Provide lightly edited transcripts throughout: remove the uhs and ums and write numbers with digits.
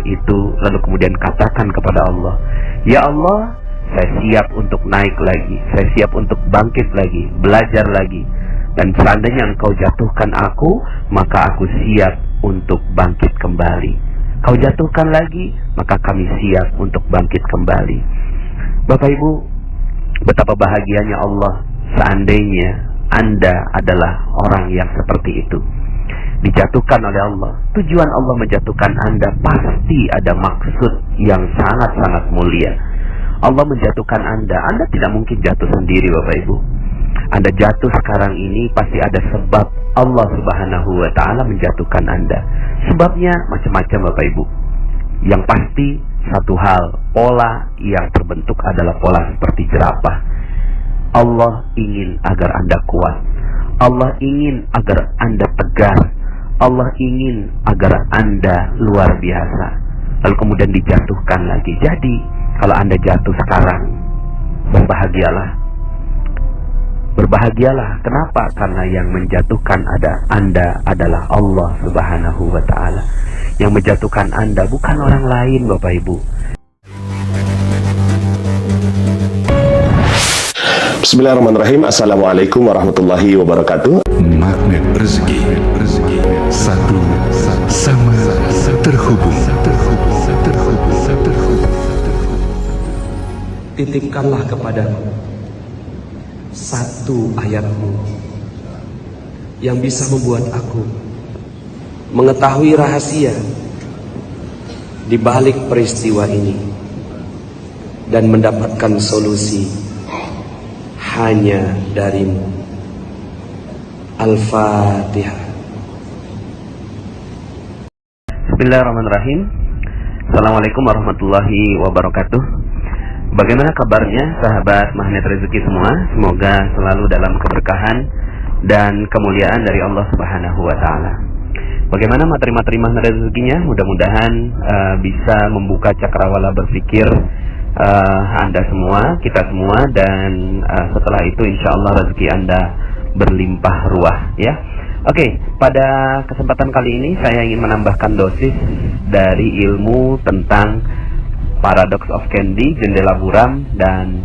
itu, lalu kemudian katakan kepada Allah, ya Allah, saya siap untuk naik lagi, saya siap untuk bangkit lagi, belajar lagi. Dan seandainya Engkau jatuhkan aku, maka aku siap untuk bangkit kembali. Kau jatuhkan lagi, maka kami siap untuk bangkit kembali. Bapak Ibu, betapa bahagianya Allah seandainya Anda adalah orang yang seperti itu, dijatuhkan oleh Allah. Tujuan Allah menjatuhkan Anda pasti ada maksud yang sangat-sangat mulia. Allah menjatuhkan Anda tidak mungkin jatuh sendiri, Bapak Ibu. Anda jatuh sekarang ini pasti ada sebab Allah Subhanahu wa Ta'ala menjatuhkan Anda. Sebabnya macam-macam, Bapak Ibu. Yang pasti satu hal, pola yang terbentuk adalah pola seperti jerapah. Allah ingin agar Anda kuat. Allah ingin agar Anda tegar. Allah ingin agar Anda luar biasa. Lalu kemudian dijatuhkan lagi. Jadi kalau Anda jatuh sekarang, berbahagialah. Berbahagialah. Kenapa? Karena yang menjatuhkan Anda adalah Allah Subhanahu wa Ta'ala. Yang menjatuhkan Anda bukan orang lain, Bapak Ibu. Bismillahirrahmanirrahim. Assalamualaikum warahmatullahi wabarakatuh. Magnet rezeki, satu sama terhubung. Titipkanlah kepadaku satu ayatmu yang bisa membuat aku mengetahui rahasia di balik peristiwa ini dan mendapatkan solusi hanya darimu. Al-Fatihah. Bismillahirrahmanirrahim. Assalamualaikum warahmatullahi wabarakatuh. Bagaimana kabarnya sahabat Magnet Rezeki semua? Semoga selalu dalam keberkahan dan kemuliaan dari Allah Subhanahu wa Ta'ala. Bagaimana materi-materi Magnet Rezekinya? Mudah-mudahan bisa membuka cakrawala berpikir Anda semua, kita semua, dan setelah itu insya Allah rezeki Anda berlimpah ruah, ya. Oke, pada kesempatan kali ini saya ingin menambahkan dosis dari ilmu tentang Paradox of Candy, jendela buram, dan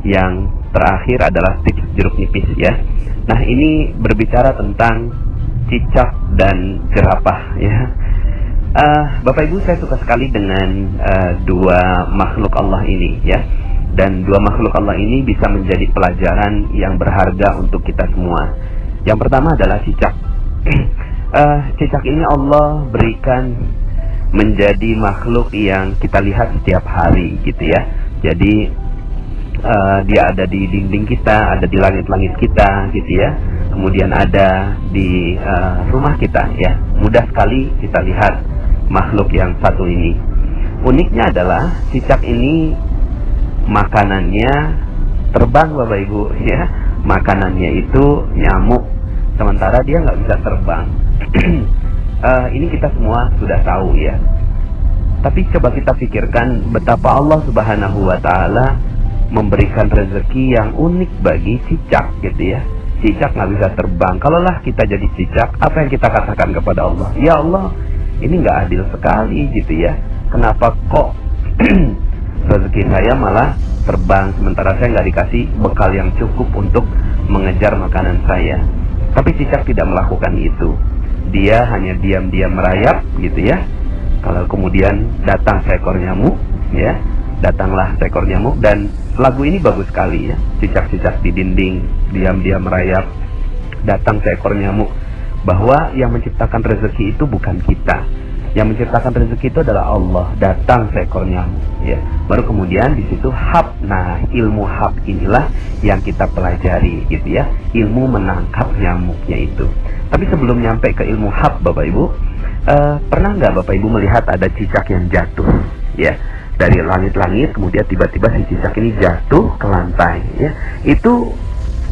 yang terakhir adalah tips jeruk nipis, ya. Nah, ini berbicara tentang cicak dan jerapah, ya. Bapak Ibu, saya suka sekali dengan dua makhluk Allah ini, ya. Dan dua makhluk Allah ini bisa menjadi pelajaran yang berharga untuk kita semua. Yang pertama adalah cicak. Cicak ini Allah berikan menjadi makhluk yang kita lihat setiap hari, gitu ya. Jadi dia ada di dinding kita, ada di langit-langit kita, gitu ya. Kemudian ada di rumah kita, ya. Mudah sekali kita lihat makhluk yang satu ini. Uniknya adalah cicak ini makanannya terbang, Bapak Ibu, ya. Makanannya itu nyamuk, sementara dia nggak bisa terbang. Ini kita semua sudah tahu, ya. Tapi coba kita pikirkan betapa Allah Subhanahu wa Ta'ala memberikan rezeki yang unik bagi cicak, gitu ya. Cicak nggak bisa terbang. Kalaulah kita jadi cicak, apa yang kita katakan kepada Allah? Ya Allah, ini nggak adil sekali, gitu ya. Kenapa kok rezeki saya malah terbang, sementara saya nggak dikasih bekal yang cukup untuk mengejar makanan saya. Tapi cicak tidak melakukan itu. Dia hanya diam-diam merayap, gitu ya. Kalau kemudian datang seekor nyamuk, ya, datanglah seekor nyamuk. Dan lagu ini bagus sekali, ya. Cicak-cicak di dinding diam-diam merayap, datang seekor nyamuk. Bahwa yang menciptakan rezeki itu bukan kita. Yang menciptakan rezeki itu adalah Allah. Datang seekor nyamuk, ya. Baru kemudian di situ hab. Nah, ilmu hab inilah yang kita pelajari, gitu ya. Ilmu menangkap nyamuknya itu. Tapi sebelum nyampe ke ilmu hab, Bapak Ibu, pernah nggak Bapak Ibu melihat ada cicak yang jatuh, ya, dari langit-langit, kemudian tiba-tiba si cicak ini jatuh ke lantai, ya. Itu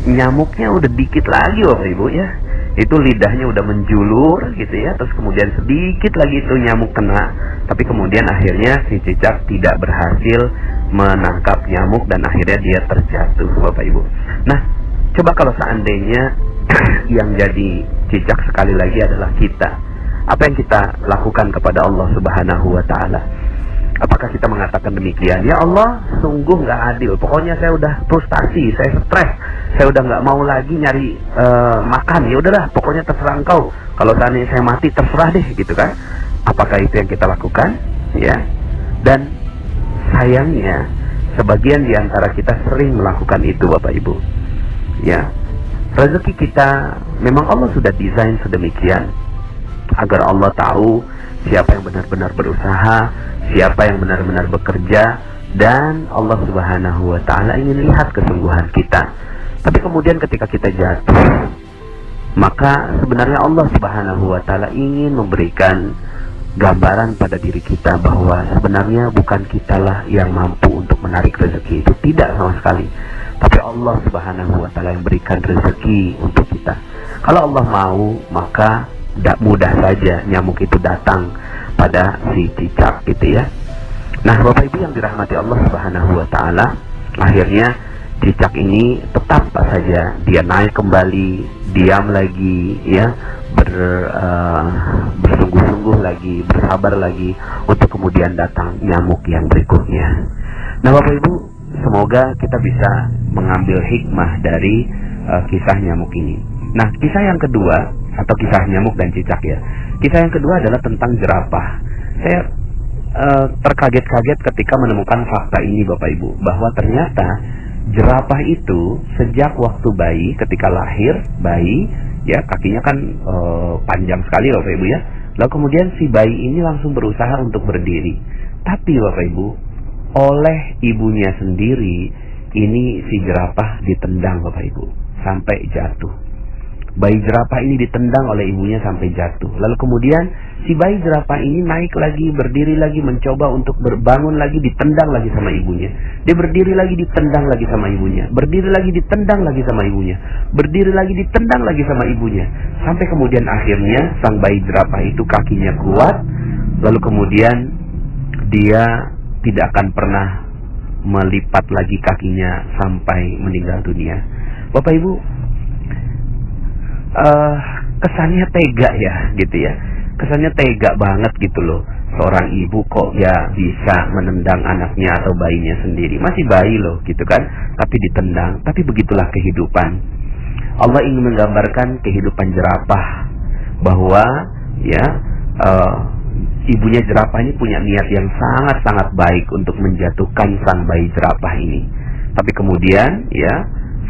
nyamuknya udah dikit lagi, Bapak Ibu, ya. Itu lidahnya udah menjulur, gitu ya. Terus kemudian sedikit lagi itu nyamuk kena. Tapi kemudian akhirnya si cicak tidak berhasil menangkap nyamuk dan akhirnya dia terjatuh, Bapak Ibu. Nah, coba kalau seandainya yang jadi cicak sekali lagi adalah kita. Apa yang kita lakukan kepada Allah Subhanahu wa Ta'ala? Apakah kita mengatakan demikian? Ya Allah, sungguh nggak adil. Pokoknya saya udah frustasi, saya stres, saya udah nggak mau lagi nyari makan. Ya udahlah, pokoknya terserah engkau. Kalau seandainya saya mati, terserah deh, gitu kan? Apakah itu yang kita lakukan? Ya. Dan sayangnya, sebagian di antara kita sering melakukan itu, Bapak Ibu. Ya. Rezeki kita memang Allah sudah desain sedemikian agar Allah tahu siapa yang benar-benar berusaha, siapa yang benar-benar bekerja, dan Allah Subhanahu wa Ta'ala ingin lihat kesungguhan kita. Tapi kemudian ketika kita jatuh, maka sebenarnya Allah Subhanahu wa Ta'ala ingin memberikan gambaran pada diri kita bahwa sebenarnya bukan kitalah yang mampu untuk menarik rezeki itu, tidak sama sekali. Tapi Allah Subhanahu wa Ta'ala yang berikan rezeki untuk kita. Kalau Allah mau, maka tidak mudah saja nyamuk itu datang pada si cicak, gitu ya. Nah, Bapak Ibu yang dirahmati Allah Subhanahu wa Ta'ala, akhirnya cicak ini tetap saja dia naik kembali, diam lagi, ya, bersungguh-sungguh lagi, bersabar lagi untuk kemudian datang nyamuk yang berikutnya. Nah, Bapak Ibu, semoga kita bisa mengambil hikmah dari kisah nyamuk ini. Nah, kisah yang kedua, atau kisah nyamuk dan cicak ya. Kisah yang kedua adalah tentang jerapah. Saya terkaget-kaget ketika menemukan fakta ini, Bapak Ibu, bahwa ternyata jerapah itu sejak waktu bayi, ketika lahir bayi, ya, kakinya kan panjang sekali, Bapak Ibu ya. Lalu kemudian si bayi ini langsung berusaha untuk berdiri. Tapi Bapak Ibu, oleh ibunya sendiri, ini si jerapah ditendang, Bapak Ibu, sampai jatuh. Bayi jerapah ini ditendang oleh ibunya sampai jatuh. Lalu kemudian si bayi jerapah ini naik lagi, berdiri lagi, mencoba untuk berbangun lagi, ditendang lagi sama ibunya. Dia berdiri lagi, ditendang lagi sama ibunya. Berdiri lagi, ditendang lagi sama ibunya. Berdiri lagi, ditendang lagi sama ibunya. Sampai kemudian akhirnya sang bayi jerapah itu kakinya kuat. Lalu kemudian dia tidak akan pernah melipat lagi kakinya sampai meninggal dunia. Bapak Ibu, kesannya tega ya, gitu ya. Kesannya tega banget gitu loh. Seorang ibu kok ya bisa menendang anaknya atau bayinya sendiri. Masih bayi loh, gitu kan. Tapi ditendang. Tapi begitulah kehidupan. Allah ingin menggambarkan kehidupan jerapah, bahwa ya ibunya jerapah ini punya niat yang sangat-sangat baik untuk menjatuhkan sang bayi jerapah ini. Tapi kemudian ya,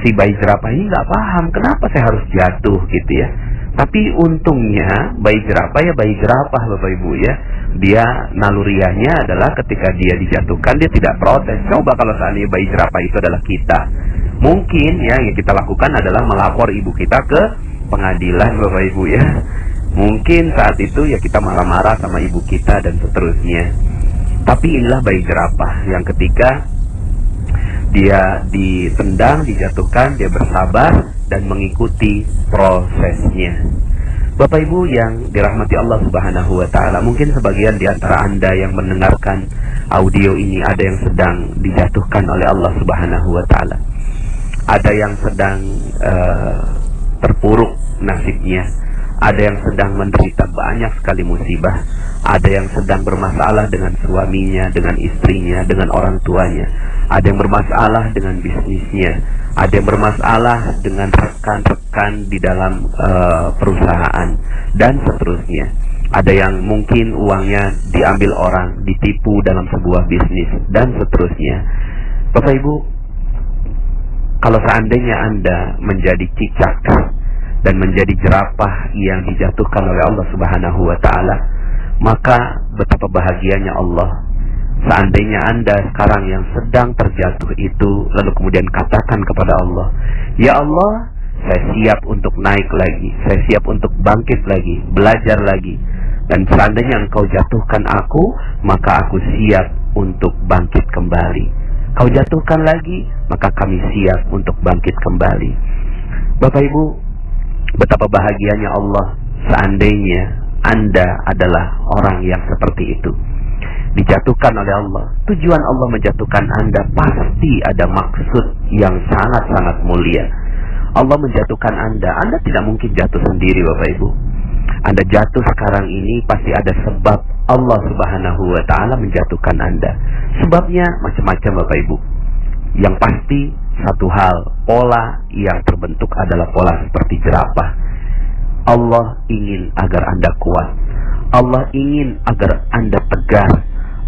si bayi jerapah ini nggak paham kenapa saya harus jatuh, gitu ya. Tapi untungnya bayi jerapah ya bayi jerapah, Bapak Ibu ya. Dia naluriahnya adalah ketika dia dijatuhkan dia tidak protes. Coba kalau seandainya bayi jerapah itu adalah kita, mungkin ya yang kita lakukan adalah melapor ibu kita ke pengadilan, Bapak Ibu ya. Mungkin saat itu ya kita marah-marah sama ibu kita dan seterusnya. Tapi inilah bayi jerapah yang ketika dia ditendang, dijatuhkan, dia bersabar dan mengikuti prosesnya. Bapak Ibu yang dirahmati Allah Subhanahu wa Ta'ala, mungkin sebagian di antara Anda yang mendengarkan audio ini ada yang sedang dijatuhkan oleh Allah Subhanahu wa Ta'ala. Ada yang sedang terpuruk nasibnya. Ada yang sedang menderita banyak sekali musibah. Ada yang sedang bermasalah dengan suaminya, dengan istrinya, dengan orang tuanya. Ada yang bermasalah dengan bisnisnya. Ada yang bermasalah dengan rekan-rekan di dalam perusahaan, dan seterusnya. Ada yang mungkin uangnya diambil orang, ditipu dalam sebuah bisnis, dan seterusnya. Bapak Ibu, kalau seandainya Anda menjadi cicak dan menjadi jerapah yang dijatuhkan oleh Allah Subhanahu wa Ta'ala, maka betapa bahagianya Allah. Seandainya Anda sekarang yang sedang terjatuh itu, lalu kemudian katakan kepada Allah, ya Allah, saya siap untuk naik lagi, saya siap untuk bangkit lagi, belajar lagi. Dan seandainya Engkau jatuhkan aku, maka aku siap untuk bangkit kembali. Kau jatuhkan lagi, maka kami siap untuk bangkit kembali. Bapak Ibu, betapa bahagianya Allah seandainya Anda adalah orang yang seperti itu, dijatuhkan oleh Allah. Tujuan Allah menjatuhkan Anda pasti ada maksud yang sangat-sangat mulia. Allah menjatuhkan Anda tidak mungkin jatuh sendiri, Bapak Ibu. Anda jatuh sekarang ini pasti ada sebab Allah Subhanahu wa Ta'ala menjatuhkan Anda. Sebabnya macam-macam Bapak Ibu. Yang pasti satu hal, pola yang terbentuk adalah pola seperti jerapah. Allah ingin agar Anda kuat. Allah ingin agar Anda tegar.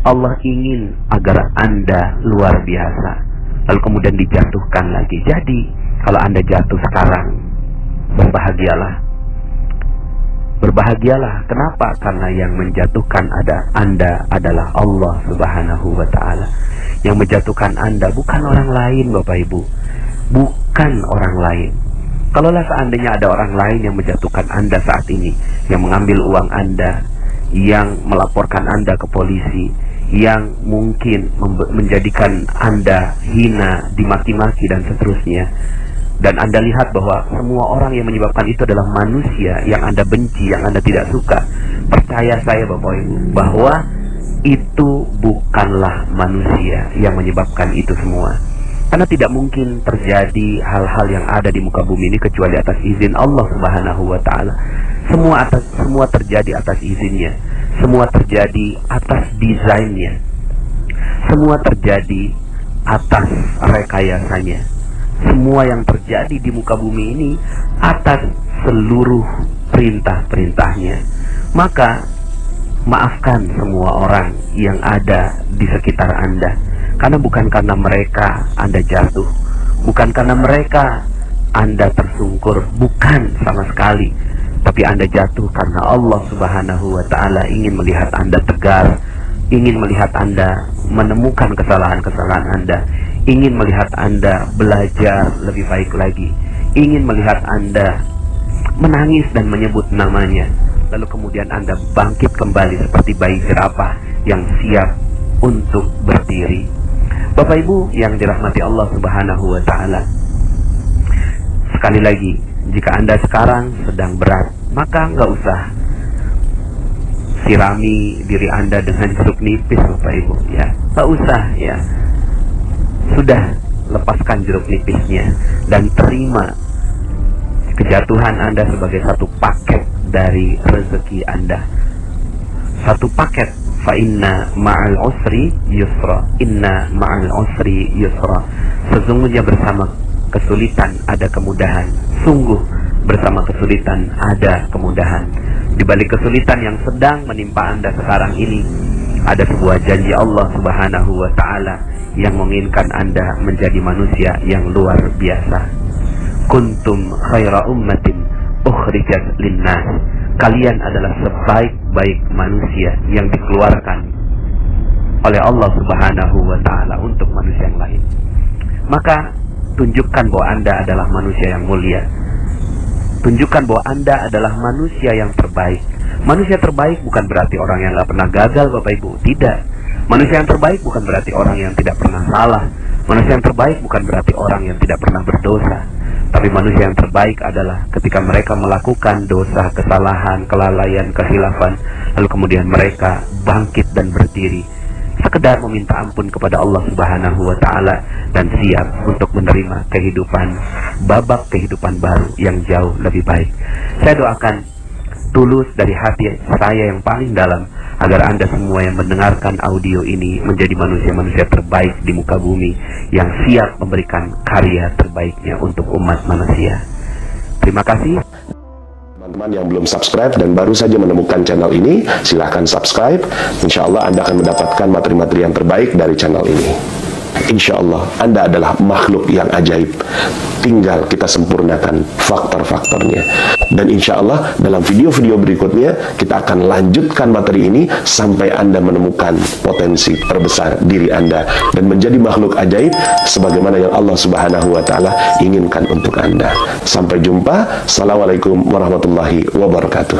Allah ingin agar Anda luar biasa. Lalu kemudian dijatuhkan lagi. Jadi kalau Anda jatuh sekarang, berbahagialah. Berbahagialah. Kenapa? Karena yang menjatuhkan Anda adalah Allah Subhanahu wa Ta'ala. Yang menjatuhkan Anda bukan orang lain Bapak Ibu. Bukan orang lain. Kalaulah seandainya ada orang lain yang menjatuhkan Anda saat ini, yang mengambil uang Anda, yang melaporkan Anda ke polisi, yang mungkin menjadikan Anda hina, dimaki-maki dan seterusnya, dan Anda lihat bahwa semua orang yang menyebabkan itu adalah manusia yang Anda benci, yang Anda tidak suka, percaya saya Bapak Ibu, bahwa itu bukanlah manusia yang menyebabkan itu semua. Karena tidak mungkin terjadi hal-hal yang ada di muka bumi ini kecuali atas izin Allah Subhanahu wa Ta'ala. Semua terjadi atas izinnya. Semua terjadi atas desainnya. Semua terjadi atas rekayasanya. Semua yang terjadi di muka bumi ini atas seluruh perintah-perintahnya. Maka maafkan semua orang yang ada di sekitar Anda. Karena bukan karena mereka Anda jatuh, bukan karena mereka Anda tersungkur, bukan sama sekali. Tapi Anda jatuh karena Allah Subhanahu wa Ta'ala ingin melihat Anda tegar, ingin melihat Anda menemukan kesalahan-kesalahan Anda, ingin melihat Anda belajar lebih baik lagi, ingin melihat Anda menangis dan menyebut namanya, lalu kemudian Anda bangkit kembali seperti bayi jerapah yang siap untuk berdiri. Bapak Ibu yang dirahmati Allah Subhanahu wa Ta'ala, sekali lagi, jika Anda sekarang sedang berat, maka nggak usah sirami diri Anda dengan jeruk nipis Bapak Ibu, ya. Nggak usah, ya. Sudah, lepaskan jeruk nipisnya dan terima kejatuhan Anda sebagai satu paket dari rezeki Anda. Satu paket. Fa inna ma'al usri yusra. Inna ma'al usri yusra. Sesungguhnya bersama kesulitan ada kemudahan. Sungguh bersama kesulitan ada kemudahan. Di balik kesulitan yang sedang menimpa Anda sekarang ini, ada sebuah janji Allah Subhanahu wa Ta'ala yang menginginkan Anda menjadi manusia yang luar biasa. Kuntum khaira ummatin ukhrijat linnas. Kalian adalah sebaik-baik manusia yang dikeluarkan oleh Allah Subhanahu wa Ta'ala untuk manusia yang lain. Maka tunjukkan bahwa Anda adalah manusia yang mulia. Tunjukkan bahwa Anda adalah manusia yang terbaik. Manusia terbaik bukan berarti orang yang gak pernah gagal Bapak Ibu. Tidak. Manusia yang terbaik bukan berarti orang yang tidak pernah salah. Manusia yang terbaik bukan berarti orang yang tidak pernah berdosa. Tapi manusia yang terbaik adalah ketika mereka melakukan dosa, kesalahan, kelalaian, kehilafan, lalu kemudian mereka bangkit dan berdiri, sekedar meminta ampun kepada Allah Subhanahu wa Ta'ala dan siap untuk menerima kehidupan, babak kehidupan baru yang jauh lebih baik. Saya doakan tulus dari hati saya yang paling dalam agar Anda semua yang mendengarkan audio ini menjadi manusia-manusia terbaik di muka bumi yang siap memberikan karya terbaiknya untuk umat manusia. Terima kasih. Teman-teman yang belum subscribe dan baru saja menemukan channel ini, silahkan subscribe. Insya Allah Anda akan mendapatkan materi-materi yang terbaik dari channel ini. Insya Allah Anda adalah makhluk yang ajaib. Tinggal kita sempurnakan faktor-faktornya. Dan insya Allah dalam video-video berikutnya kita akan lanjutkan materi ini sampai Anda menemukan potensi terbesar diri Anda dan menjadi makhluk ajaib sebagaimana yang Allah Subhanahu wa Ta'ala inginkan untuk Anda. Sampai jumpa. Assalamualaikum warahmatullahi wabarakatuh.